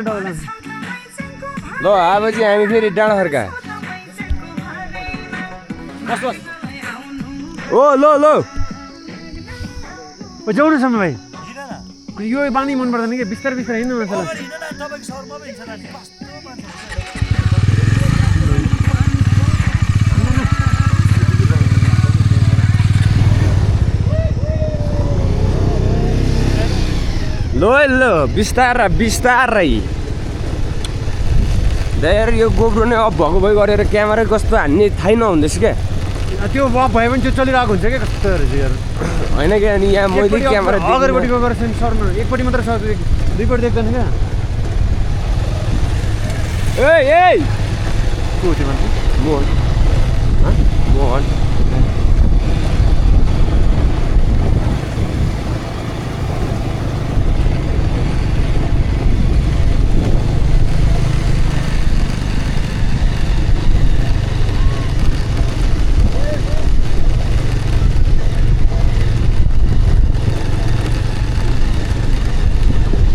ल अब चाहिँ हामी फेरि डाँडा फर्का ओ ल जाउनसम्म भाइ यो बानी मन पर्दैन कि बिस्तारै बिस्तारै हिँड्नु मसला ल बिस्तारै दाइर यो गोब्रो नै अफ भएको भइ गरेर क्यामेरा कस्तो हान्ने थाहै नहुँदैछ क्या त्यो अफ भयो भने त्यो चलिरहेको हुन्छ क्या कस्तो रहेछ यार होइन क्या अनि यहाँ मैले क्यामेरा अगाडिपट्टिको गरेर सर्नु एकपट्टि मात्र सर्छ दुईपट्टि देख्दैन क्या ए को त्यो मान्छे मोहन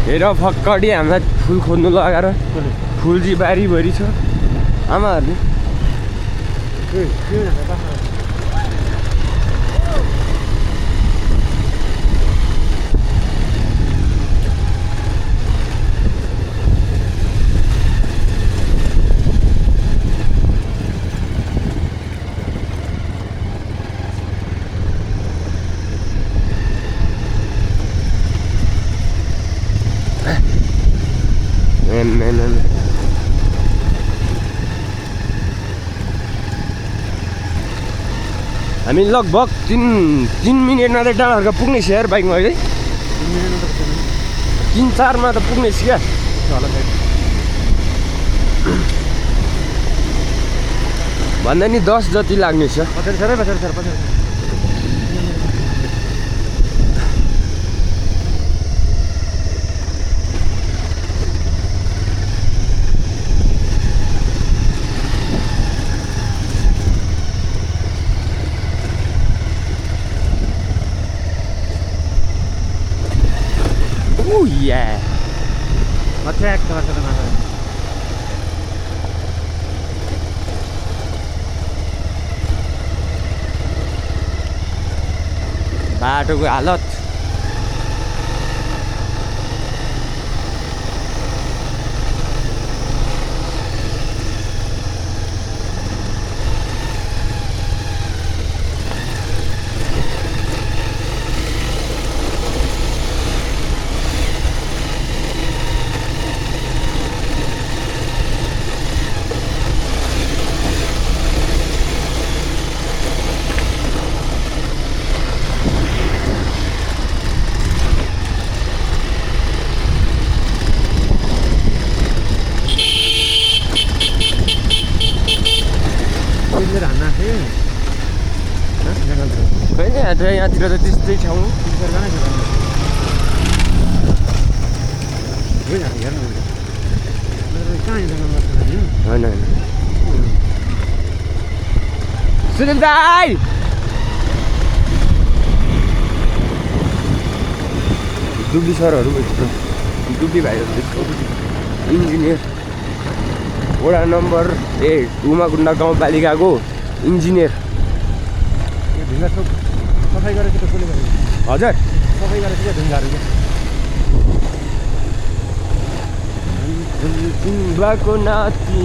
हेर फक्कडी हामीलाई फुल खोज्नु लगाएर फुल चाहिँ बारीभरि छ आमाहरूले हामी लगभग तीन मिनटमा त डाँडाहरूका पुग्ने छ यार बाइकमा है 3-4मा त पुग्ने छ क्या भन्दा नि 10 जति लाग्ने छ Oh yeah. Attack बाटोको हालत यहाँतिर त त्यस्तै ठाउँ होइन सुनिल दाइ डुब्ली सरहरू डुब्ली भाइहरू इन्जिनियर वडा नम्बर 8 उमाकुण्ड गाउँपालिकाको इन्जिनियर सफाइ गरेको त कसले गरेको हजुर सफाइ गरेको क्या ढुङ्गाहरू बाको नाति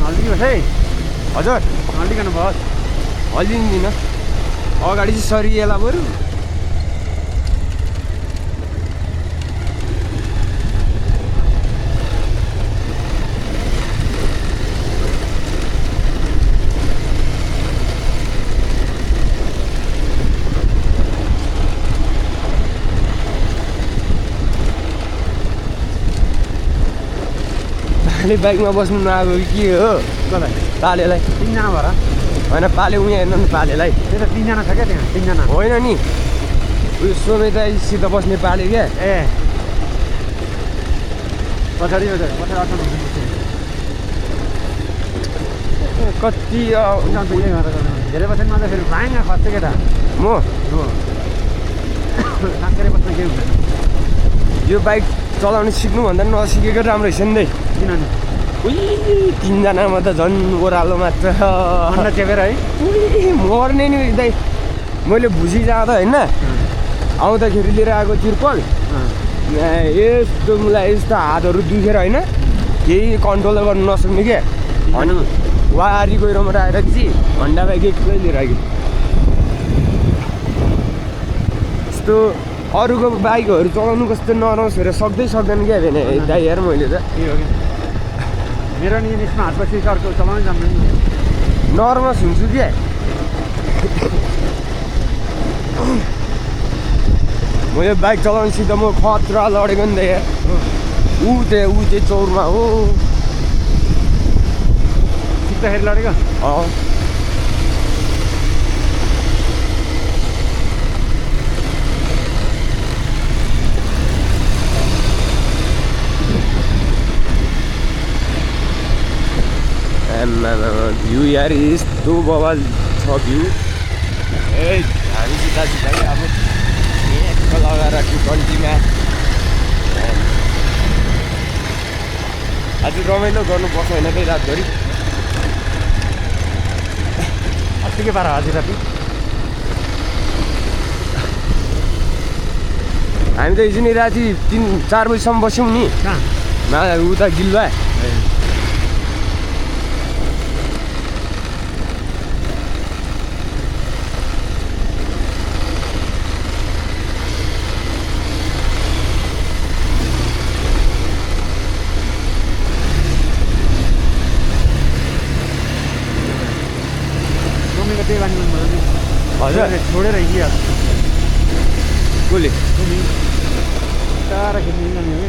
हल्दिनुहोस् है हजुर हल्दिकन भयो हल्लिँदिनँ अगाडि चाहिँ सरिएला बरु ताले बाइकमा बस्नु नआएको के हो कसलाई तालेलाई 3जना भएर होइन पाले उहाँ हेर्नु नि पालेलाई त्यो त 3जना छ क्या त्यहाँ 3जना होइन नि उयो सोमेतासित बस्ने पाले क्या ए पछाडि अठाउन्न कति हुन्छ यही गरेर धेरै बस्दैन त फेरि भाइङ खस्छ केटा म साँकेर बस्न केही हुँदैन यो बाइक चलाउनु सिक्नुभन्दा नसिकेको राम्रो रहेछ नि दाइ किनभने तिनजनामा त झन् ओह्रालो मात्र अन्डा चेपेर है मर्ने नि दाइ मैले भुसी जाँदा होइन आउँदाखेरि लिएर आएको तिर्पल यस्तो मलाई यस्तो हातहरू दुखेर होइन केही कन्ट्रोल गर्नु नसक्ने क्या अनि वारी गहिरोबाट आएर चाहिँ हन्डा बाइक एक्लै लिएर आयो यस्तो अरूको बाइकहरू चलाउनु कस्तो नराउँछ हेर सक्दैन क्या भने दाइ यार मैले त त्यही हो कि मेरो नि यसमा हात पछि अर्को चलाउनै जान्दैन नर्भस हुन्छु क्या मैले बाइक चलाउनु सिक्दा म खतरा लडेको नि त यार ऊ त्यो चौरमा हो सिक्दाखेरि लडेको भ्यू यार यस्तो बवाल छ भ्यू हामी सिधा अब लगाएर ट्वेन्टीमा आज रमाइलो गर्नुपर्छ होइन त्यही रातभरि अस्ति के पारा आज राति हामी त हिजो नि राति 3-4 बजीसम्म बस्यौँ नि कहाँ उता गिल्वा त्यही बानी हजुर छोडेर हिँडिहाल्छ कसले टाढा खेल्नु जाने हो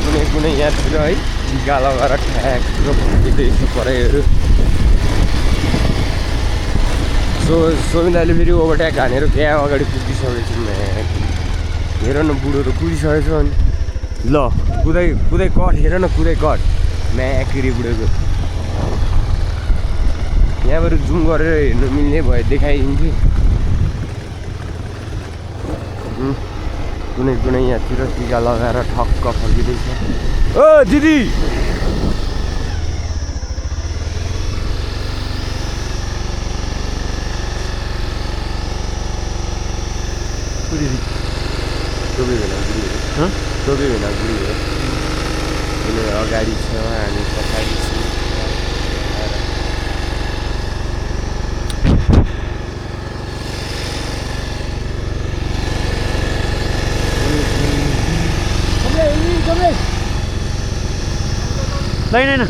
कि कुनै यहाँतिर है टिका लगाएर ठ्याक्क फर्किँदैछ पराइहरू सोमिदाले फेरि ओभरट्याक हानेर क्या अगाडि पुगिसकेको छु हेर न बुढो त कुदिसकेको छ अनि ल कुदाइ कट हेर न कुदाइ कट म्याकिरी बुढोको यहाँबाट जुम गरेर हेर्नु मिल्ने भयो देखाइदिन्थेँ कुनै यहाँतिर टिका लगाएर ठक्क फर्किँदैछ ओ दिदी टोपी बुढी हो किन अगाडि छ हामी पछाडि छौँ होइन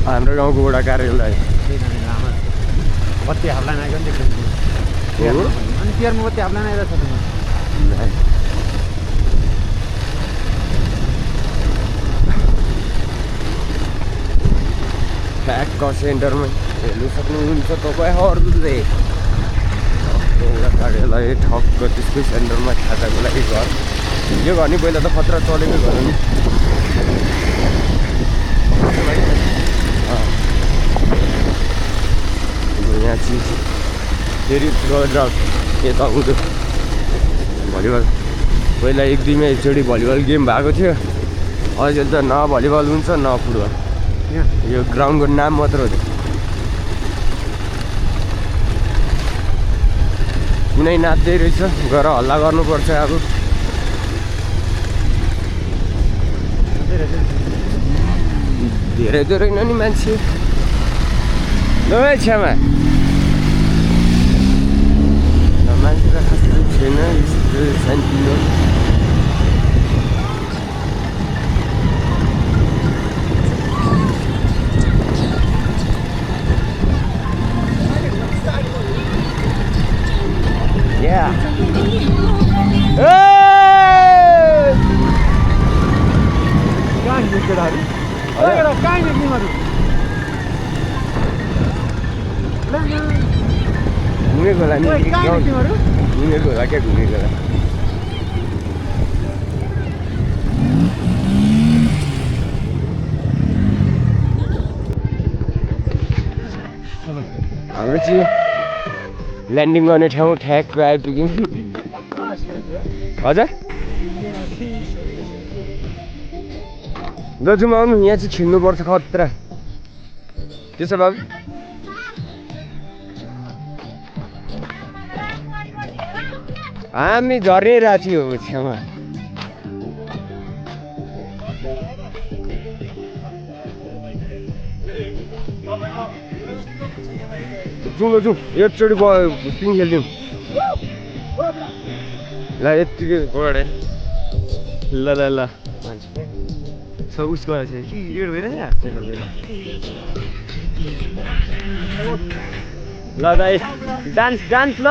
हाम्रो गाउँको वडा कार्यालय बत्ती हाल्दैन आएको नि देख्नु अनि तिहारमा बत्ती हाल्दैन आइरहेको छ ठ्याक्क सेन्टरमा हेर्नु सक्नुहुन्छ तपाईँहरूले वडा कार्यालय ठक्क त्यसकै सेन्टरमा खाजाको लागि घर यो घर नि पहिला त खतरा चलेकै घर नि यहाँ चाहिँ फेरि गरेर यता उँधो भलिबल पहिला 1-2मा एकचोटि भलिबल गेम भएको थियो अहिले त न भलिबल हुन्छ न फुटबल यो ग्राउन्डको नाम मात्र हो कुनै नाच्दै रहेछ गएर हल्ला गर्नुपर्छ अब धेरै रहेन नि मान्छे ल छ्यामा मान्छे त खासै छैन यस्तो सानोतिनो घुमेको होला नि कहाँ तिमीहरू घुमेको होला क्या घुमेको होला हाम्रो चाहिँ ल्यान्डिङ गर्ने ठाउँ ठ्याक्क आइपुग्यौँ हजुर दाजुमा आउनु यहाँ चाहिँ छिर्नुपर्छ खतरा त्यसो भए हामी झर्ने राति हो छेउमा जाउँ जाउँ एकचोटि स्पिङ खेलिदिउँ ल यत्तिकै गडे ल ल ल सब उस गरेको छ कि यो ल दाइ डान्स डान्स ल